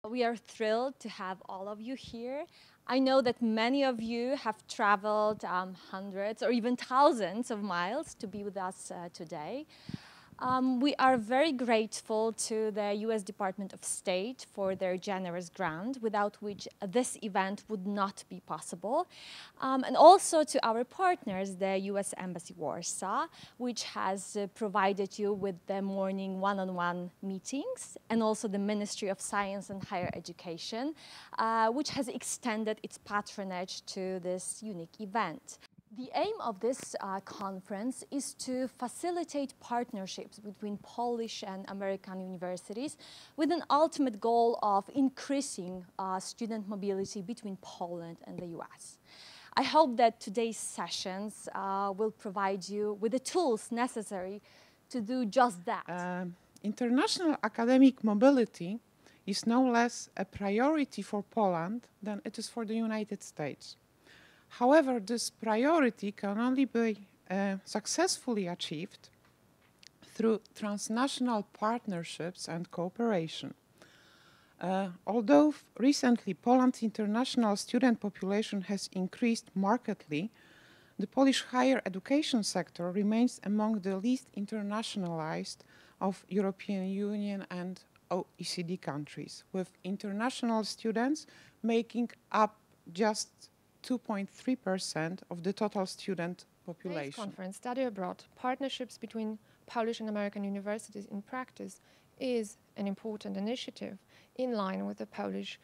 We are thrilled to have all of you here. I know that many of you have traveled hundreds or even thousands of miles to be with us today. We are very grateful to the U.S. Department of State for their generous grant, without which this event would not be possible. And also to our partners, the U.S. Embassy Warsaw, which has provided you with the morning one-on-one meetings, and also the Ministry of Science and Higher Education, which has extended its patronage to this unique event. The aim of this conference is to facilitate partnerships between Polish and American universities with an ultimate goal of increasing student mobility between Poland and the US. I hope that today's sessions will provide you with the tools necessary to do just that. International academic mobility is no less a priority for Poland than it is for the United States. However, this priority can only be successfully achieved through transnational partnerships and cooperation. Although recently Poland's international student population has increased markedly, the Polish higher education sector remains among the least internationalized of European Union and OECD countries, with international students making up just 2.3% of the total student population. Today's conference, Study Abroad, Partnerships between Polish and American Universities in Practice, is an important initiative in line with the Polish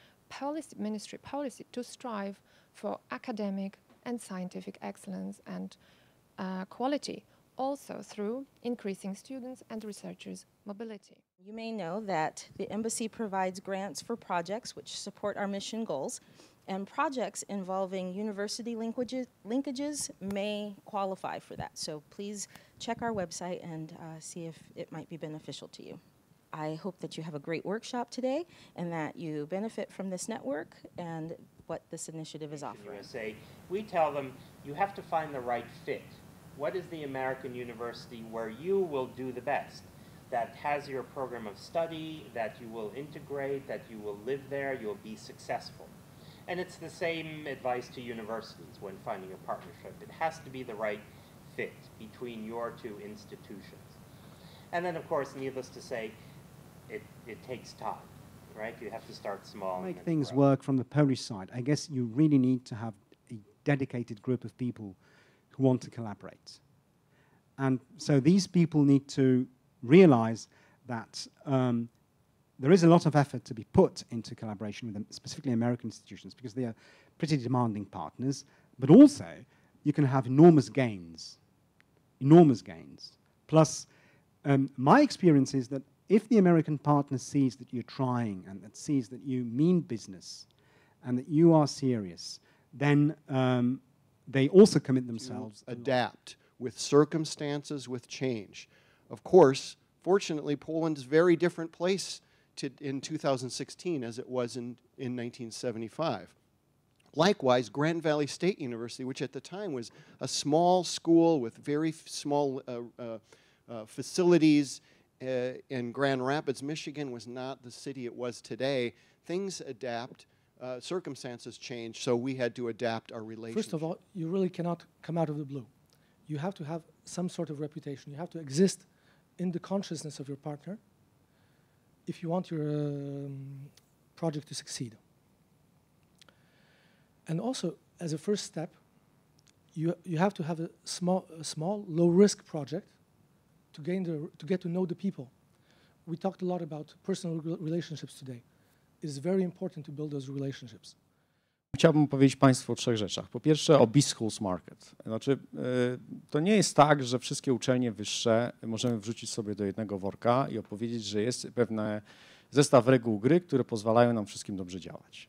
Ministry policy to strive for academic and scientific excellence and quality, also through increasing students and researchers' mobility. You may know that the Embassy provides grants for projects which support our mission goals, and projects involving university linkages may qualify for that. So please check our website and see if it might be beneficial to you. I hope that you have a great workshop today and that you benefit from this network and what this initiative is offering. USA, we tell them you have to find the right fit. What is the American university where you will do the best? That has your program of study, that you will integrate, that you will live there, you'll be successful. And it's the same advice to universities when finding a partnership. It has to be the right fit between your two institutions. And then, of course, needless to say, it takes time, right? You have to start small. To make things work from the Polish side, I guess you really need to have a dedicated group of people who want to collaborate. And so these people need to realize that there is a lot of effort to be put into collaboration with them, specifically American institutions, because they are pretty demanding partners, but also you can have enormous gains. Plus, my experience is that if the American partner sees that you're trying and that sees that you mean business and that you are serious, then they also commit themselves to adapt with circumstances, with change. Of course, fortunately, Poland's a very different place in 2016 as it was in 1975. Likewise, Grand Valley State University, which at the time was a small school with very small facilities in Grand Rapids, Michigan, was not the city it was today. Things adapt, circumstances change, so we had to adapt our relationship. First of all, you really cannot come out of the blue. You have to have some sort of reputation. You have to exist in the consciousness of your partner if you want your project to succeed. And also, as a first step, you have to have a small, low-risk project to get to know the people. We talked a lot about personal relationships today. It is very important to build those relationships. Chciałbym powiedzieć Państwu o 3 rzeczach. Po pierwsze o Biscuits Market. Znaczy, to nie jest tak, że wszystkie uczelnie wyższe możemy wrzucić sobie do jednego worka i opowiedzieć, że jest pewien zestaw reguł gry, które pozwalają nam wszystkim dobrze działać.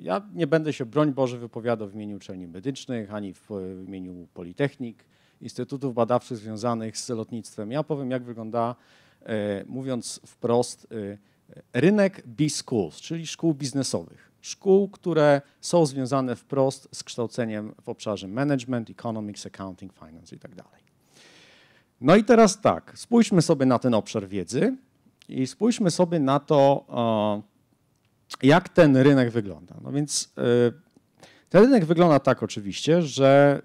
Ja nie będę się, broń Boże, wypowiadał w imieniu uczelni medycznych, ani w imieniu politechnik, instytutów badawczych związanych z lotnictwem. Ja powiem, jak wygląda, mówiąc wprost, rynek B-Schools, czyli szkół biznesowych. Szkół, które są związane wprost z kształceniem w obszarze management, economics, accounting, finance i tak dalej. No i teraz tak, spójrzmy sobie na ten obszar wiedzy i spójrzmy sobie na to, jak ten rynek wygląda? No więc ten rynek wygląda tak oczywiście, że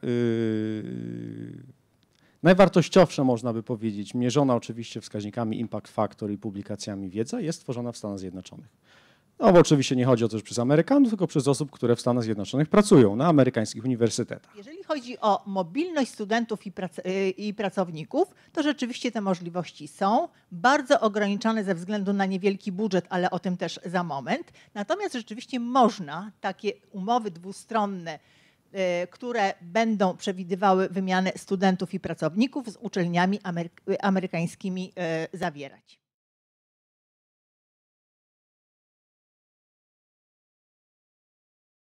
najwartościowsza, można by powiedzieć, mierzona oczywiście wskaźnikami impact factor i publikacjami wiedza, jest tworzona w Stanach Zjednoczonych. No bo oczywiście nie chodzi o to, że przez Amerykanów, tylko przez osób, które w Stanach Zjednoczonych pracują na amerykańskich uniwersytetach. Jeżeli chodzi o mobilność studentów i pracowników, to rzeczywiście te możliwości są bardzo ograniczone ze względu na niewielki budżet, ale o tym też za moment. Natomiast rzeczywiście można takie umowy dwustronne, które będą przewidywały wymianę studentów i pracowników z uczelniami amerykańskimi zawierać.